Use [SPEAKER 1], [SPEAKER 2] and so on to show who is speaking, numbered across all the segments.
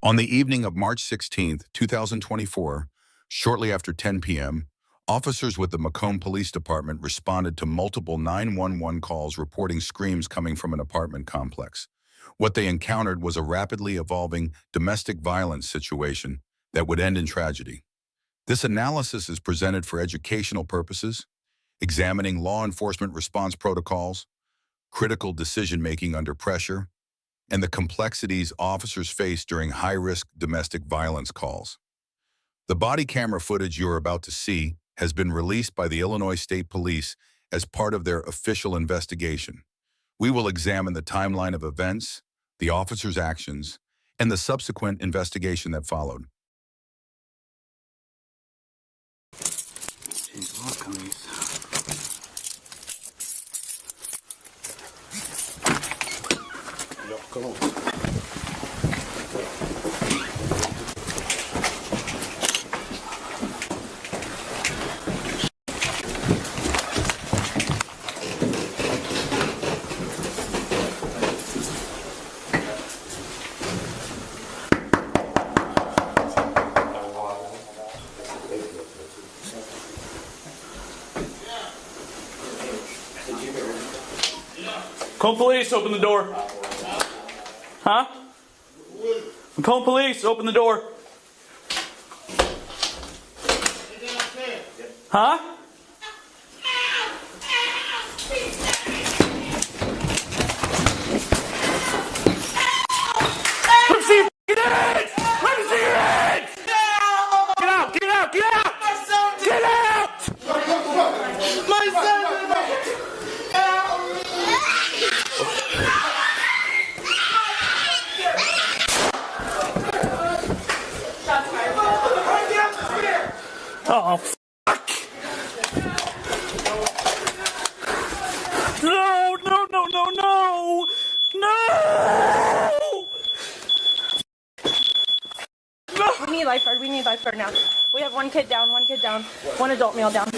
[SPEAKER 1] On the evening of March 16, 2024, shortly after 10 p.m., officers with the Macomb Police Department responded to multiple 911 calls reporting screams coming from an apartment complex. What they encountered was a rapidly evolving domestic violence situation that would end in tragedy. This analysis is presented for educational purposes, examining law enforcement response protocols, critical decision-making under pressure, and the complexities officers face during high-risk domestic violence calls. The body camera footage you're about to see has been released by the Illinois State Police as part of their official investigation. We will examine the timeline of events, the officers' actions, and the subsequent investigation that followed.
[SPEAKER 2] Jeez, look on these. Come on.
[SPEAKER 3] Macomb Police, open the door. Huh? Macomb Police, open the door. Huh? Let me see your hands! Let me see your hands! Get out! Get out! Get out! Get out!
[SPEAKER 4] My son!
[SPEAKER 3] Oh, fuck! No, no, no, no, no! No! No!
[SPEAKER 5] We need lifeguard. We need lifeguard now. We have one kid down, one adult male down.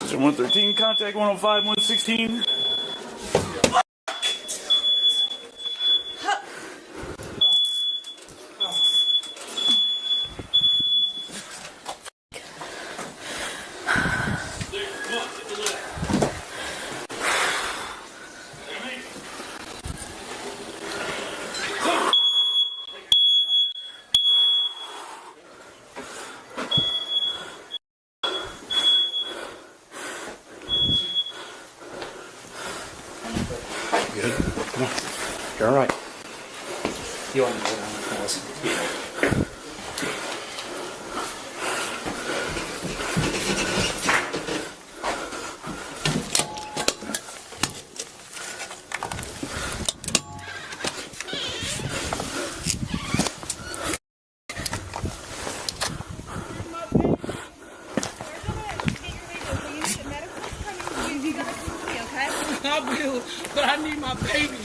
[SPEAKER 3] So 113, contact 105, 116.
[SPEAKER 2] Good. Come on. You're all right. You want to go down and listen?
[SPEAKER 4] I will, but I need my baby.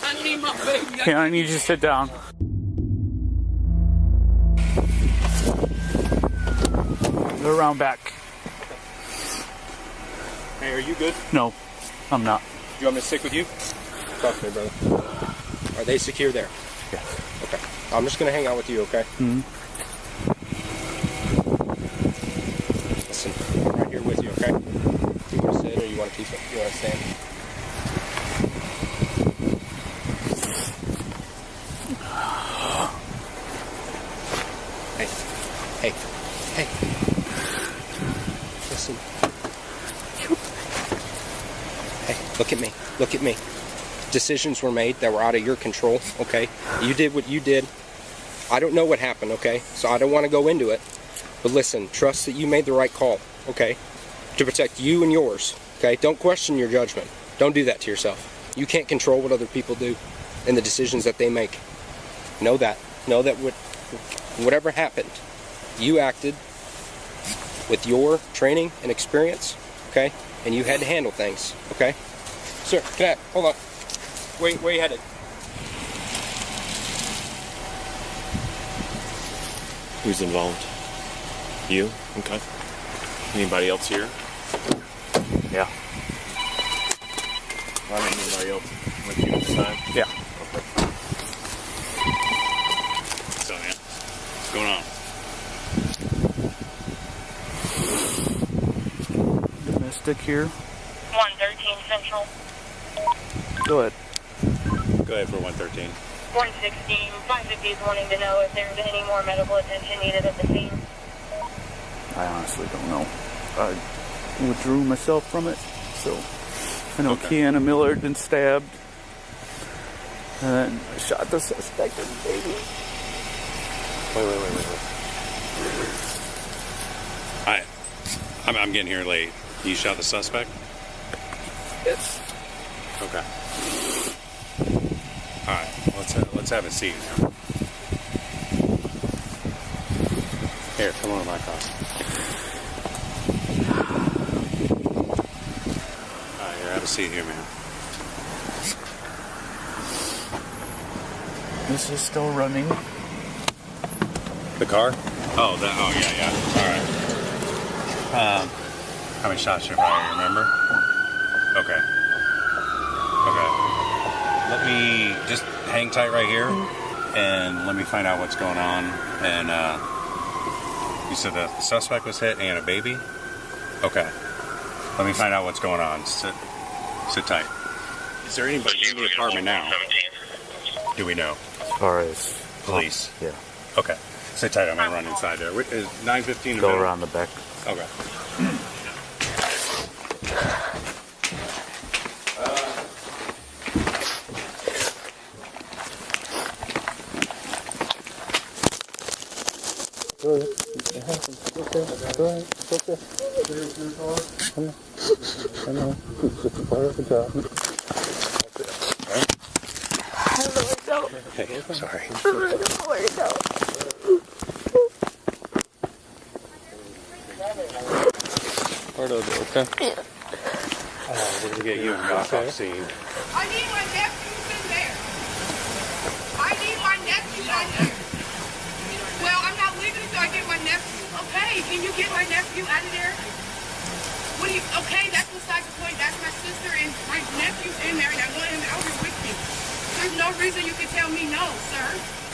[SPEAKER 4] I need my baby.
[SPEAKER 3] Okay, I need you to sit down. Go around back.
[SPEAKER 6] Hey, are you good?
[SPEAKER 3] No, I'm not.
[SPEAKER 6] Do you want me to stick with you? Talk to me, brother. Are they secure there?
[SPEAKER 3] Yes.
[SPEAKER 6] Okay. I'm just going to hang out with you, okay?
[SPEAKER 3] Mm-hmm.
[SPEAKER 6] Listen, I'm right here with you, okay? You want to sit or you want to keep it? You want to stand? Hey. Hey. Hey. Listen. Hey, look at me. Look at me. Decisions were made that were out of your control, okay? You did what you did. I don't know what happened, okay? So I don't want to go into it. But listen, trust that you made the right call, okay? To protect you and yours, okay? Don't question your judgment. Don't do that to yourself. You can't control what other people do and the decisions that they make. Know that. Know that whatever happened, you acted with your training and experience, okay? And you had to handle things, okay? Sir, can I, hold on. Where you headed?
[SPEAKER 7] Who's involved? You? Okay. Anybody else here?
[SPEAKER 2] Yeah.
[SPEAKER 7] I don't need anybody else with you this time.
[SPEAKER 2] Yeah.
[SPEAKER 7] So, man, what's going on?
[SPEAKER 2] Domestic here.
[SPEAKER 5] 113 Central.
[SPEAKER 2] Go ahead.
[SPEAKER 7] Go ahead for 113.
[SPEAKER 5] 116. 550 is wanting to know if there's any more medical attention needed at the scene.
[SPEAKER 2] I honestly don't know. I withdrew myself from it, so I know Kiana Miller had been stabbed, and I shot the suspect in the baby.
[SPEAKER 7] Wait. I'm getting here late. You shot the suspect?
[SPEAKER 2] Yes.
[SPEAKER 7] Okay. All right. Let's have a seat now. Here, come on to my car. All right, here, have a seat here, man.
[SPEAKER 2] This is still running.
[SPEAKER 7] The car? Oh, yeah. All right. How many shots you fired? Remember? Okay. Let me just hang tight right here, and let me find out what's going on. And you said the suspect was hit and a baby? Okay. Let me find out what's going on. Sit tight. Is there anybody in the apartment now? Do we know?
[SPEAKER 2] As far as
[SPEAKER 7] Police?
[SPEAKER 2] Yeah.
[SPEAKER 7] Okay. Sit tight. I'm going to run inside there. Is 9:15
[SPEAKER 2] Go around the back.
[SPEAKER 7] Okay.
[SPEAKER 2] Go ahead. It happens. It's okay. Go ahead. It's okay. Come on. It's just a part of the job.
[SPEAKER 5] I really don't.
[SPEAKER 7] Hey, sorry.
[SPEAKER 5] I really don't.
[SPEAKER 7] Part of it, okay?
[SPEAKER 5] Yeah.
[SPEAKER 7] We're going to get you a knockoff scene.
[SPEAKER 4] I need my nephews in there. I need my nephew out there. Well, I'm not leaving until I get my nephew. Okay, can you get my nephew out of there? What do you, okay, that's besides the point. That's my sister and my nephew's in there and I want him out here with me. There's no reason you can tell me no, sir.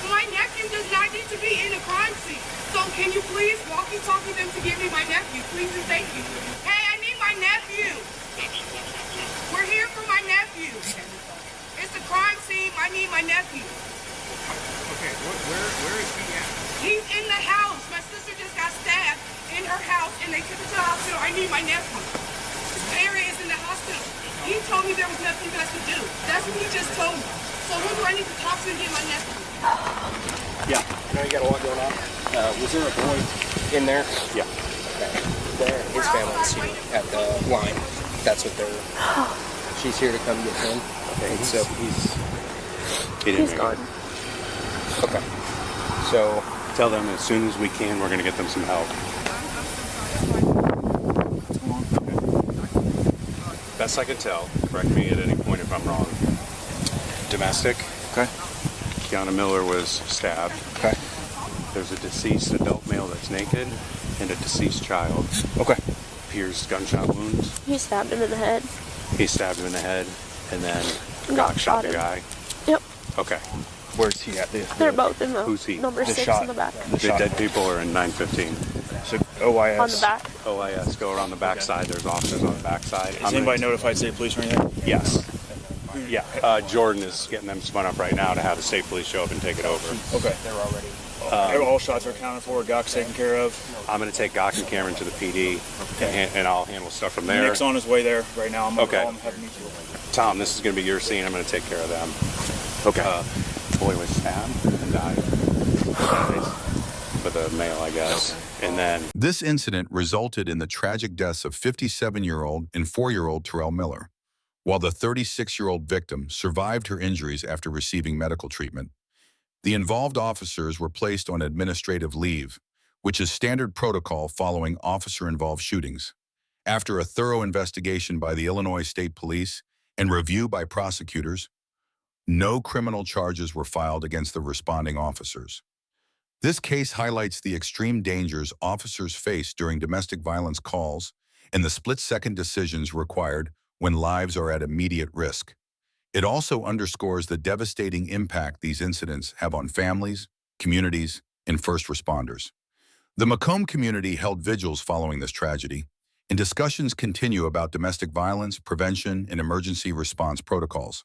[SPEAKER 4] My nephew does not need to be in a crime scene. So can you please walkie-talkie them to give me my nephew? Please and thank you. Hey, I need my nephew. We're here for my nephew. It's a crime scene. I need my nephew.
[SPEAKER 3] Okay, where is he at?
[SPEAKER 4] He's in the house. My sister just got stabbed in her house and they took her to the hospital. I need my nephew. His parent is in the hospital. He told me there was nothing else to do. That's what he just told me. So who do I need to talk to and get my nephew?
[SPEAKER 6] Yeah. I know you got a lot going on. Was there a boy in there?
[SPEAKER 7] Yeah.
[SPEAKER 6] Okay. His family's here at the line. That's what they're... She's here to come get him. Okay, so
[SPEAKER 5] He's gone.
[SPEAKER 6] Okay. So
[SPEAKER 7] Tell them as soon as we can, we're going to get them some help. Best I can tell, correct me at any point if I'm wrong. Domestic.
[SPEAKER 2] Okay.
[SPEAKER 7] Kiana Miller was stabbed.
[SPEAKER 6] Okay.
[SPEAKER 7] There's a deceased adult male that's naked and a deceased child.
[SPEAKER 6] Okay.
[SPEAKER 7] Appears gunshot wounds.
[SPEAKER 5] He stabbed him in the head.
[SPEAKER 7] He stabbed him in the head and then
[SPEAKER 5] Got
[SPEAKER 7] shot the
[SPEAKER 5] him.
[SPEAKER 7] guy.
[SPEAKER 5] Yep.
[SPEAKER 7] Okay.
[SPEAKER 6] Where's he at?
[SPEAKER 5] They're both in the
[SPEAKER 7] Who's he?
[SPEAKER 5] number
[SPEAKER 6] The
[SPEAKER 5] 6
[SPEAKER 6] shot.
[SPEAKER 5] in the back.
[SPEAKER 7] The dead people are in 915.
[SPEAKER 6] So OIS.
[SPEAKER 5] On the back.
[SPEAKER 7] OIS, go around the backside. There's officers on the backside.
[SPEAKER 2] Has anybody notified state police or anything?
[SPEAKER 7] Yes. Yeah. Jordan is getting them spun up right now to have the state police show up and take it over.
[SPEAKER 2] Okay. They're already. All shots are accounted for. Gawk's taken care of.
[SPEAKER 7] I'm going to take Gawk and Cameron to the PD, and I'll handle stuff from there.
[SPEAKER 2] Nick's on his way there right now. I'm going to
[SPEAKER 7] Okay.
[SPEAKER 2] call him and have him meet you.
[SPEAKER 7] Tom, this is going to be your scene. I'm going to take care of them. Okay. Boy was stabbed and died. With a male, I guess. And then
[SPEAKER 1] This incident resulted in the tragic deaths of 57-year-old and 4-year-old Terrell Miller, while the 36-year-old victim survived her injuries after receiving medical treatment. The involved officers were placed on administrative leave, which is standard protocol following officer-involved shootings. After a thorough investigation by the Illinois State Police and review by prosecutors, no criminal charges were filed against the responding officers. This case highlights the extreme dangers officers face during domestic violence calls and the split-second decisions required when lives are at immediate risk. It also underscores the devastating impact these incidents have on families, communities, and first responders. The Macomb community held vigils following this tragedy, and discussions continue about domestic violence, prevention, and emergency response protocols.